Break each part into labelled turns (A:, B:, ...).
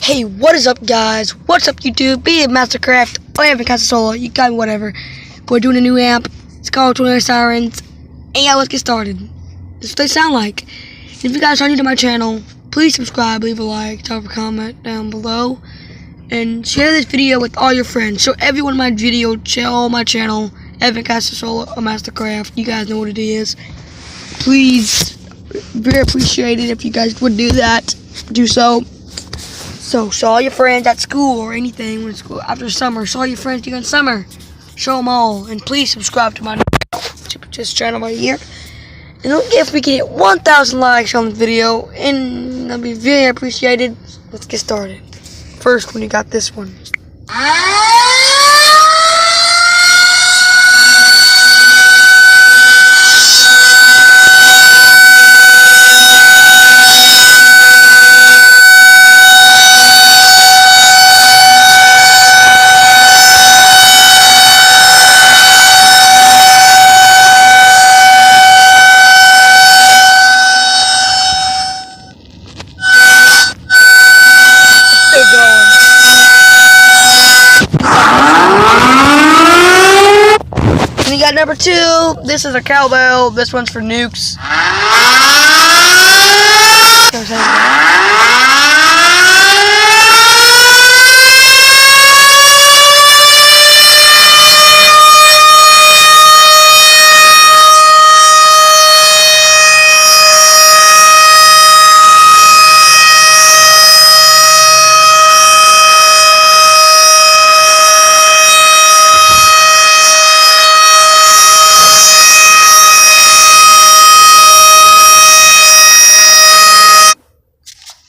A: Hey, what is up, guys? What's up, YouTube? Be it Mastercraft or Evan Solo, you got me, whatever. We're doing a new app. It's called Sirens. And yeah, let's get started. This is what they sound like. And if you guys are new to my channel, please subscribe, leave a like, drop a comment down below, and share this video with all your friends. Show everyone my video, share all my channel, Evan Solo or Mastercraft. You guys know what it is. Please, very appreciated if you guys would do that. Do so. So, show all your friends at school or anything when school after summer. Show all your friends during summer. Show them all. And please subscribe to my channel right here. And if we can hit 1,000 likes on the video, and that'll be very appreciated. Let's get started. First, when you got this one. And you got number 2. This is a cowbell. This one's for nukes.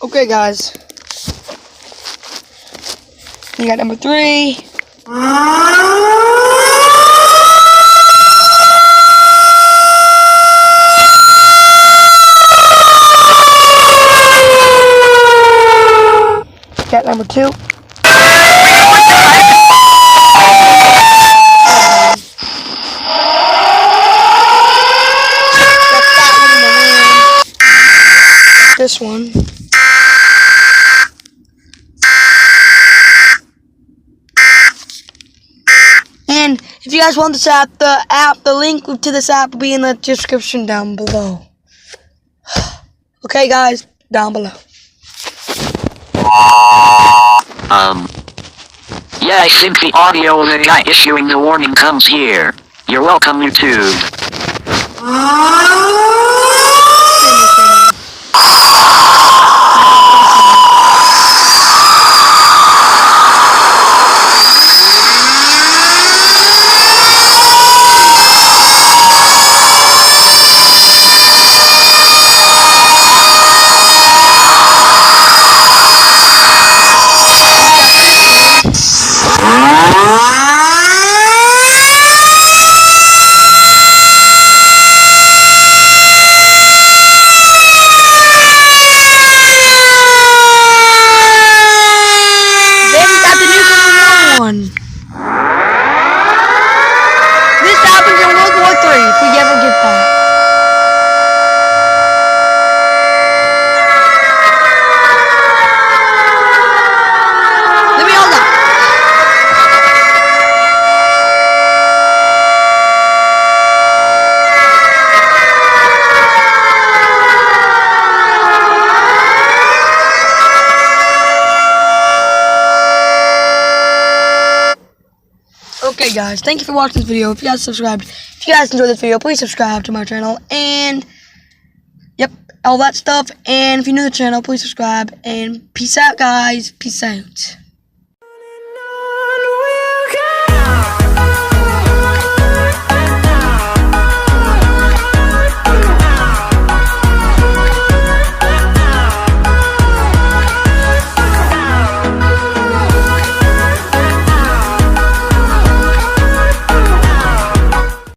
A: Okay, guys. You got number 3. Got number 2. This one. And if you guys want this app, the link to this app will be in the description down below. Okay, guys, down below.
B: Yeah, I think the audio of the guy issuing the warning comes here. You're welcome, YouTube.
A: This happens in World War III, if we ever get that. Let me hold up. Okay, guys, thank you for watching this video. If you guys subscribed, if you guys enjoyed this video, please subscribe to my channel, and yep, all that stuff. And if you're new to the channel, please subscribe, and peace out, guys. Peace out.